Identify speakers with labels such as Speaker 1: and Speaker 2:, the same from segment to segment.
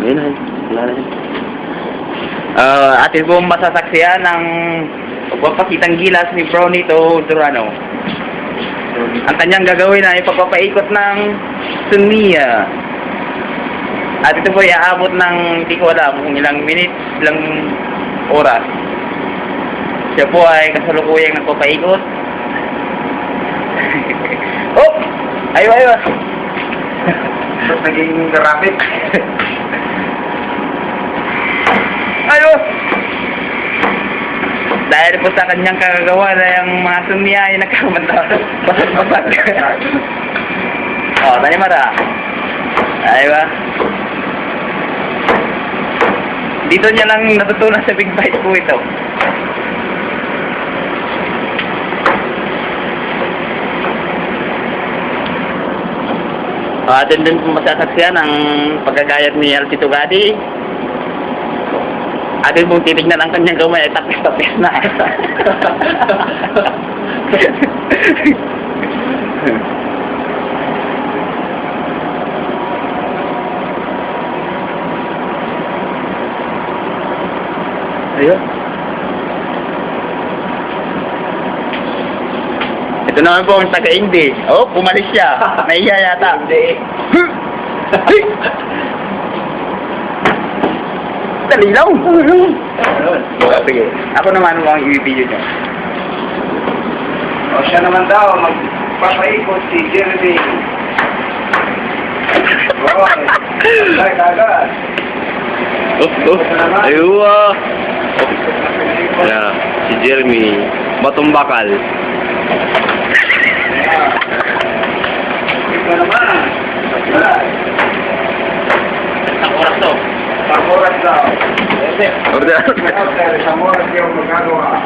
Speaker 1: Yun na. Wala na yun.
Speaker 2: Atin po masasaksiyan ng pagpapakitang gilas ni Brownie to Durano. Ang kanyang gagawin ay pagpapaikot ng Sunia. At ito po ay aabot ng hindi ko alam kung ilang minutes, ilang oras. Siya po ay kasalukuyang nagpapaikot. Oh! Ayo!
Speaker 1: Tapos naging rapid.
Speaker 2: Ayo! Dahil po sa kanyang kagagawa na yung mga Sunia ay nagkamanta. Basag-basag. Oh, tani mara. Ay ba? Dito niya lang natutunan sa Big Bite po ito. Atin din po masasaksiyan ang pagkagayat ni Altito Gadi. Atin pong titignan ang kanyang gamay ay tapis-tapis na. Ayun. Ito naman po ang taga-Indi. Oh, pumalis siya. Nahiya yata.
Speaker 1: Hindi.
Speaker 2: Dali lang.
Speaker 1: Ayun.
Speaker 2: Sige. Ako naman ang i-video niya.
Speaker 1: O siya naman daw, magpapaikot si Jeremy. Roy. Agad.
Speaker 2: Ayuwa. Yeah, si Jeremy. Matumbakal.
Speaker 1: Ito naman.
Speaker 2: Isang oras to.
Speaker 1: Pamoras daw.
Speaker 2: Order.
Speaker 1: Isang oras yung magagawa.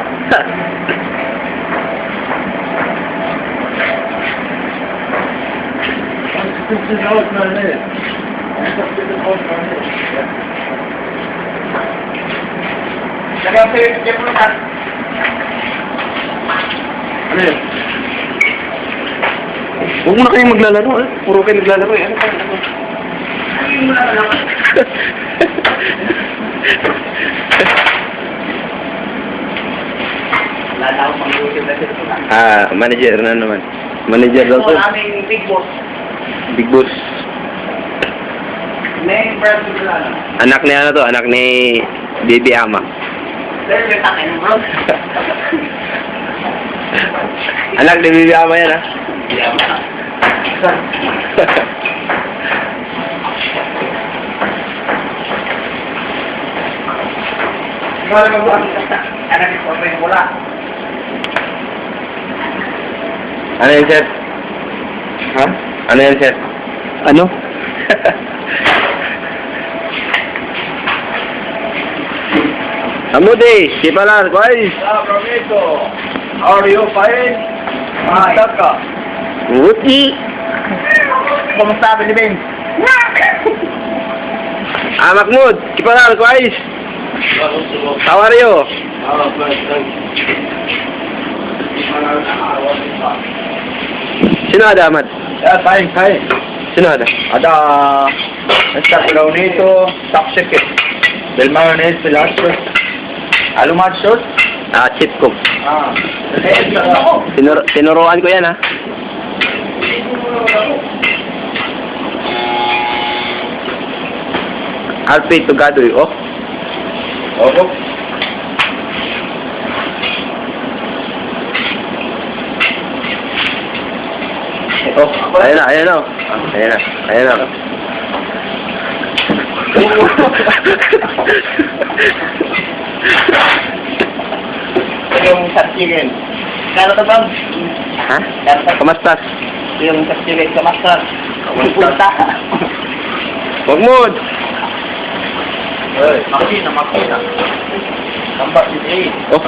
Speaker 2: Ano yun? Huwag mo na kayong maglalaro eh. Puro kayo naglalaro eh. Ano kayo? Manager na naman. Manager daw to.
Speaker 1: Aming big boss.
Speaker 2: Big boss.
Speaker 1: May president lang.
Speaker 2: Anak ni ano to? Anak ni Baby Ama.
Speaker 1: Dahil takin mo, bro.
Speaker 2: Anak ni Baby Ama yan, ha?
Speaker 1: Ikaw na ba? Anak ko pa yung mula.
Speaker 2: Ano yan, sir?
Speaker 1: Ha?
Speaker 2: Ano yan, sir? Ano? Amudi, si Palar, guys.
Speaker 1: Prometo. How are you, fine? Mahal ka.
Speaker 2: Uti.
Speaker 1: Kumusta, Pilipin?
Speaker 2: Mahmoud, si Palar, guys. How are you? Sino ada, Ahmad?
Speaker 1: Yeah, fine, fine.
Speaker 2: Sino ada?
Speaker 1: Ada Mr. Prometo, Tapsike. Del mayonnaise, pilastos. Alumachos.
Speaker 2: Chip cook. Tinuruan ko yan, ha? Alfred Tugadoy, oh.
Speaker 1: Opo.
Speaker 2: Oh, ayan na, ayan na. Ayan na, ayan na.
Speaker 1: Yung chicken. Kano to, Bob?
Speaker 2: Ha? Kamastas?
Speaker 1: Yung chicken sa master. Pupunta.
Speaker 2: Mahmoud!
Speaker 1: Makina. Kampak sini.
Speaker 2: Oh,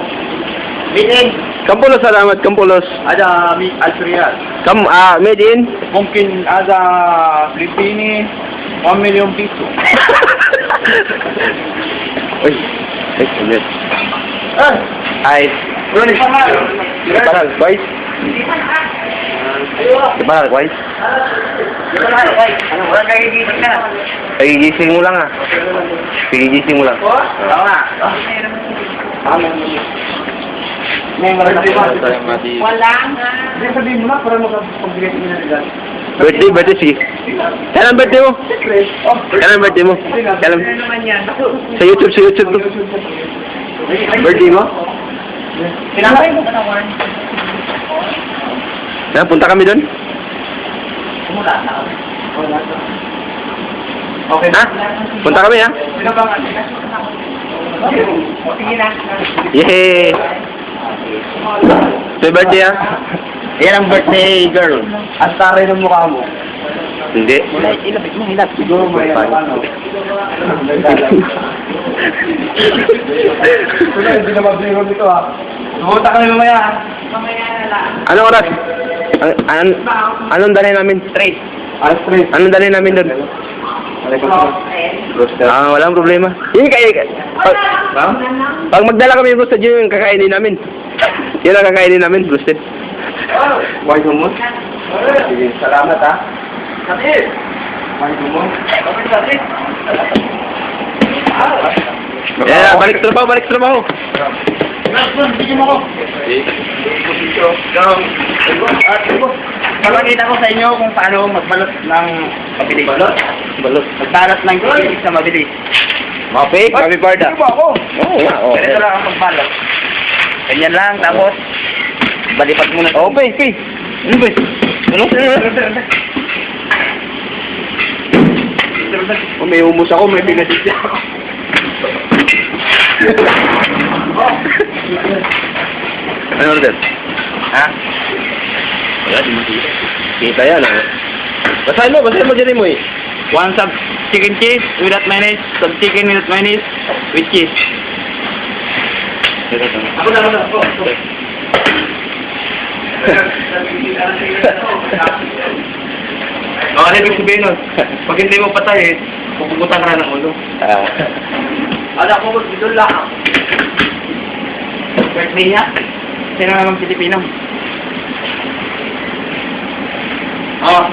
Speaker 1: Made in.
Speaker 2: Kampulos, salamat, Kampulos.
Speaker 1: Ada Alfriad.
Speaker 2: Made in?
Speaker 1: Mungkin ada Filipini 1 million piso.
Speaker 2: Uy, ayun.
Speaker 1: Ah,
Speaker 2: Ay,
Speaker 1: Ronnie.
Speaker 2: Parang, guys.
Speaker 3: Diba, Wise?
Speaker 2: Ano, wala nagigising ka na.
Speaker 3: Pagigising mo lang ah. Pagigising mo lang.
Speaker 2: Oo nga.
Speaker 1: Wala nga. Hindi, sabihin mo na para makapag-get mo na nila.
Speaker 3: Birthday, sige. Kailan birthday mo? Kailan birthday mo? Kailan?
Speaker 1: Ano naman yan?
Speaker 3: Sa YouTube to. Birthday mo?
Speaker 1: Pinakain mo katawan.
Speaker 3: Punta kami doon?
Speaker 1: Wala na. Okay.
Speaker 3: Ha? Punta kami ha?
Speaker 1: Sino ba nga? Sige na.
Speaker 3: Yay! Happy birthday ha?
Speaker 2: Yan ang birthday girl.
Speaker 1: At taray ng mukha mo.
Speaker 3: Hindi.
Speaker 2: Ilapit mo, hilap.
Speaker 1: Siguro may ano. Hindi na mabiro nito ha. Sumunta ka na mamaya ha. Mamaya na lang.
Speaker 3: Anong oras? Anong dali namin?
Speaker 2: Straight.
Speaker 1: Alas 3.
Speaker 3: Anong dali namin doon? Walang problema. Yun pag magdala kami roasted, yun yung kakainin namin. Yun ang kakainin namin, roasted.
Speaker 1: Why mo? Sige, salamat ha. Sakit! Why mo? Sakit!
Speaker 3: Yeah, balik trabaho.
Speaker 1: Bigyan mo ko.
Speaker 2: Papakita ko sa inyo kung paano magbalot ng mabilis.
Speaker 3: Balot.
Speaker 2: Magbalot ng mabilis na mabilis.
Speaker 3: Mapik, kami parda.
Speaker 1: Ano ba ako?
Speaker 3: Oo nga, oo.
Speaker 2: Ganito lang ang pagbalot. Ganyan lang, tapos balipad muna.
Speaker 3: Okay. Ano ba? Ano? May umus ako, may pinasit ako. Ano order?
Speaker 2: Ha?
Speaker 3: Wala, di mo kita. Kita yan, ha? Basahin mo dyan mo eh.
Speaker 2: One sub chicken cheese without mayonnaise, sub chicken without mayonnaise, with cheese.
Speaker 1: Ako na.
Speaker 2: Ano ibig sabihin nun? Pag hindi mo patay, pupugutan ka na ng ulo.
Speaker 1: Ala ko, dito lang.
Speaker 2: Birthday niya. Sino naman Pilipino?
Speaker 1: Oh.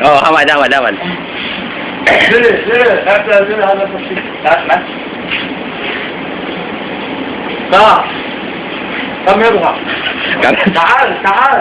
Speaker 3: Oh, dawan.
Speaker 1: Dili. Hanap sa sik.
Speaker 2: Lahat na?
Speaker 1: Ka. Kami ba?
Speaker 3: Kami.
Speaker 1: Saan?